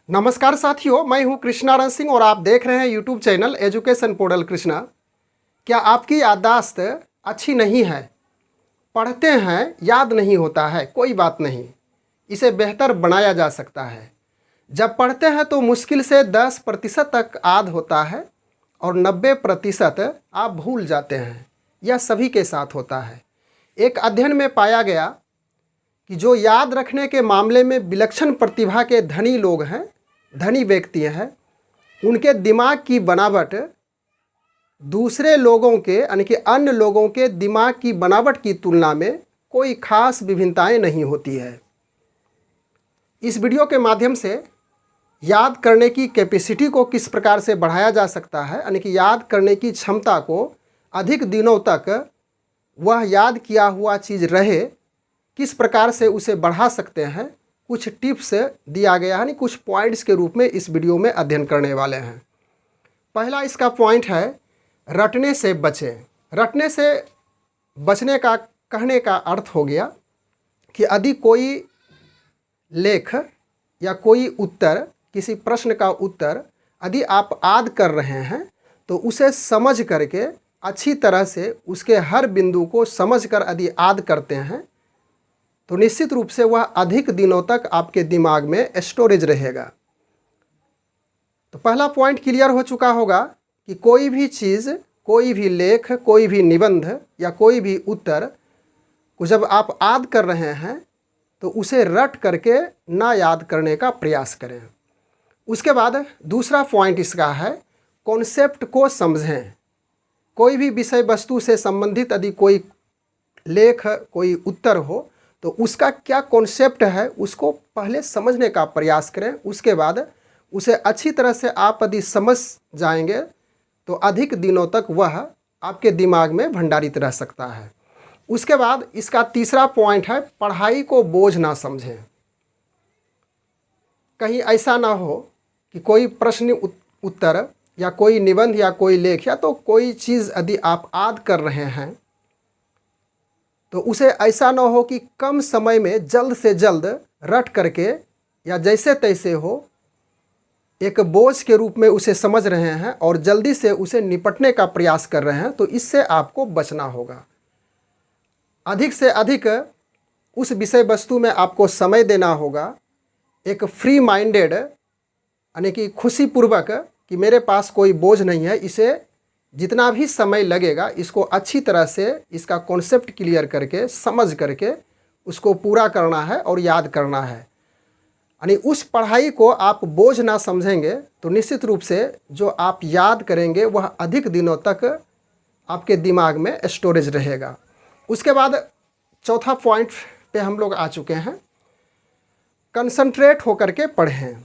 नमस्कार साथियों, मैं हूं कृष्णारन सिंह और आप देख रहे हैं YouTube channel education portal Krishna. क्या आपकी याददाश्त अच्छी नहीं है? पढ़ते हैं, याद नहीं होता है, कोई बात नहीं, इसे बेहतर बनाया जा सकता है। जब पढ़ते हैं तो मुश्किल से 10% तक याद होता है और 90% आप भूल जाते हैं। यह सभी के साथ होता है। एक अध्ययन में पाया गया कि जो याद रखने के मामले में विलक्षण प्रतिभा के धनी लोग हैं, धनी व्यक्ति हैं, उनके दिमाग की बनावट दूसरे लोगों के यानी कि अन्य लोगों के दिमाग की बनावट की तुलना में कोई खास विभिन्नताएं नहीं होती है। इस वीडियो के माध्यम से याद करने की कैपेसिटी को किस प्रकार से बढ़ाया जा सकता है, यानी कि याद करने की क्षमता को अधिक दिनों तक वह याद किया हुआ चीज़ रहे, किस प्रकार से उसे बढ़ा सकते हैं, कुछ टिप्स दिया गया है, यानी कुछ पॉइंट्स के रूप में इस वीडियो में अध्ययन करने वाले हैं। पहला इसका पॉइंट है रटने से बचें। रटने से बचने का कहने का अर्थ हो गया कि यदि कोई लेख या कोई उत्तर, किसी प्रश्न का उत्तर यदि आप याद कर रहे हैं तो उसे समझ करके अच्छी तरह से उसके हर बिंदु को समझकर यदि याद करते हैं तो निश्चित रूप से वह अधिक दिनों तक आपके दिमाग में स्टोरेज रहेगा। तो पहला पॉइंट क्लियर हो चुका होगा कि कोई भी चीज़, कोई भी लेख, कोई भी निबंध या कोई भी उत्तर को जब आप याद कर रहे हैं तो उसे रट करके ना याद करने का प्रयास करें। उसके बाद दूसरा पॉइंट इसका है कॉन्सेप्ट को समझें। कोई भी विषय वस्तु से संबंधित यदि कोई लेख, कोई उत्तर हो तो उसका क्या कॉन्सेप्ट है उसको पहले समझने का प्रयास करें। उसके बाद उसे अच्छी तरह से आप यदि समझ जाएंगे तो अधिक दिनों तक वह आपके दिमाग में भंडारित रह सकता है। उसके बाद इसका तीसरा पॉइंट है पढ़ाई को बोझ ना समझें। कहीं ऐसा ना हो कि कोई प्रश्न उत्तर या कोई निबंध या कोई लेख या तो कोई चीज़ यदि आप याद कर रहे हैं तो उसे ऐसा ना हो कि कम समय में जल्द से जल्द रट करके या जैसे तैसे हो एक बोझ के रूप में उसे समझ रहे हैं और जल्दी से उसे निपटने का प्रयास कर रहे हैं, तो इससे आपको बचना होगा। अधिक से अधिक उस विषय वस्तु में आपको समय देना होगा। एक फ्री माइंडेड यानी कि खुशीपूर्वक कि मेरे पास कोई बोझ नहीं है, इसे जितना भी समय लगेगा इसको अच्छी तरह से इसका कॉन्सेप्ट क्लियर करके समझ करके उसको पूरा करना है और याद करना है। यानी उस पढ़ाई को आप बोझ ना समझेंगे तो निश्चित रूप से जो आप याद करेंगे वह अधिक दिनों तक आपके दिमाग में स्टोरेज रहेगा। उसके बाद चौथा पॉइंट पे हम लोग आ चुके हैं, कंसंट्रेट होकर के पढ़ें।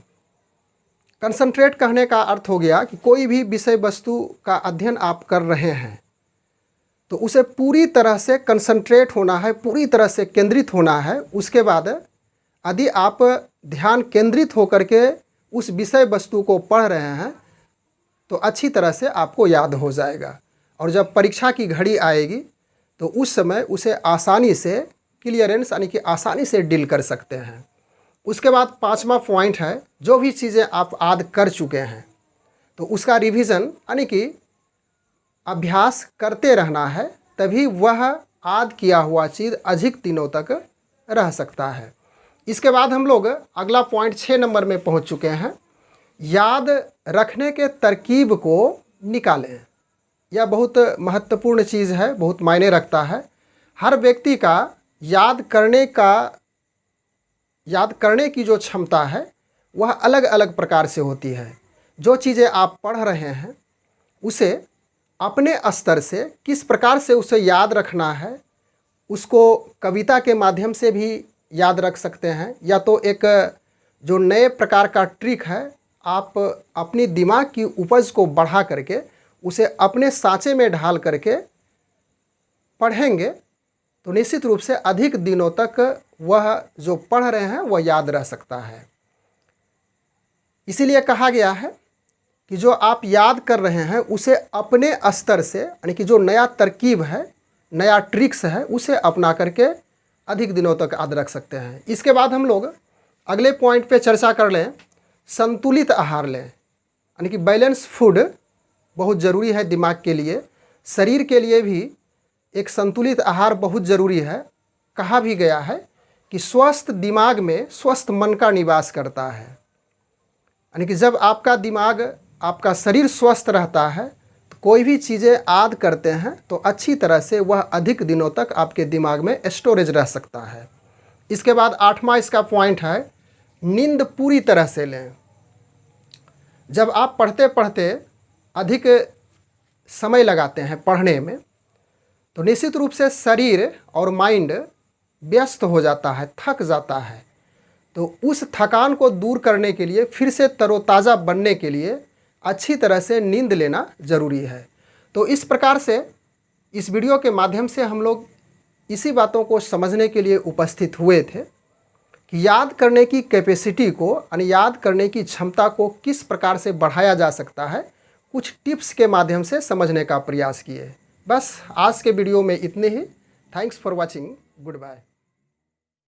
कंसंट्रेट कहने का अर्थ हो गया कि कोई भी विषय वस्तु का अध्ययन आप कर रहे हैं तो उसे पूरी तरह से कंसंट्रेट होना है, पूरी तरह से केंद्रित होना है। उसके बाद यदि आप ध्यान केंद्रित होकर के उस विषय वस्तु को पढ़ रहे हैं तो अच्छी तरह से आपको याद हो जाएगा और जब परीक्षा की घड़ी आएगी तो उस समय उसे आसानी से क्लियरेंस यानी कि आसानी से डील कर सकते हैं। उसके बाद पांचवा पॉइंट है जो भी चीज़ें आप याद कर चुके हैं तो उसका रिवीजन यानी कि अभ्यास करते रहना है, तभी वह याद किया हुआ चीज़ अधिक दिनों तक रह सकता है। इसके बाद हम लोग अगला पॉइंट 6 नंबर में पहुंच चुके हैं, याद रखने के तरकीब को निकालें। यह बहुत महत्वपूर्ण चीज़ है, बहुत मायने रखता है। हर व्यक्ति का याद करने की जो क्षमता है वह अलग अलग प्रकार से होती है। जो चीज़ें आप पढ़ रहे हैं उसे अपने स्तर से किस प्रकार से उसे याद रखना है, उसको कविता के माध्यम से भी याद रख सकते हैं या तो एक जो नए प्रकार का ट्रिक है, आप अपनी दिमाग की उपज को बढ़ा करके उसे अपने सांचे में ढाल करके पढ़ेंगे तो निश्चित रूप से अधिक दिनों तक वह जो पढ़ रहे हैं वह याद रह सकता है। इसीलिए कहा गया है कि जो आप याद कर रहे हैं उसे अपने स्तर से यानी कि जो नया तरकीब है, नया ट्रिक्स है, उसे अपना करके अधिक दिनों तक याद रख सकते हैं। इसके बाद हम लोग अगले पॉइंट पे चर्चा कर लें, संतुलित आहार लें, यानी कि बैलेंस फूड बहुत ज़रूरी है दिमाग के लिए, शरीर के लिए भी एक संतुलित आहार बहुत ज़रूरी है। कहा भी गया है कि स्वस्थ दिमाग में स्वस्थ मन का निवास करता है, यानी कि जब आपका दिमाग, आपका शरीर स्वस्थ रहता है तो कोई भी चीज़ें याद करते हैं तो अच्छी तरह से वह अधिक दिनों तक आपके दिमाग में स्टोरेज रह सकता है। इसके बाद 8वां इसका पॉइंट है, नींद पूरी तरह से लें। जब आप पढ़ते पढ़ते अधिक समय लगाते हैं पढ़ने में तो निश्चित रूप से शरीर और माइंड व्यस्त हो जाता है, थक जाता है। तो उस थकान को दूर करने के लिए, फिर से तरोताज़ा बनने के लिए अच्छी तरह से नींद लेना ज़रूरी है। तो इस प्रकार से इस वीडियो के माध्यम से हम लोग इसी बातों को समझने के लिए उपस्थित हुए थे कि याद करने की कैपेसिटी को, यानी याद करने की क्षमता को किस प्रकार से बढ़ाया जा सकता है, कुछ टिप्स के माध्यम से समझने का प्रयास किए। बस आज के वीडियो में इतने ही। Thanks for watching. Good bye.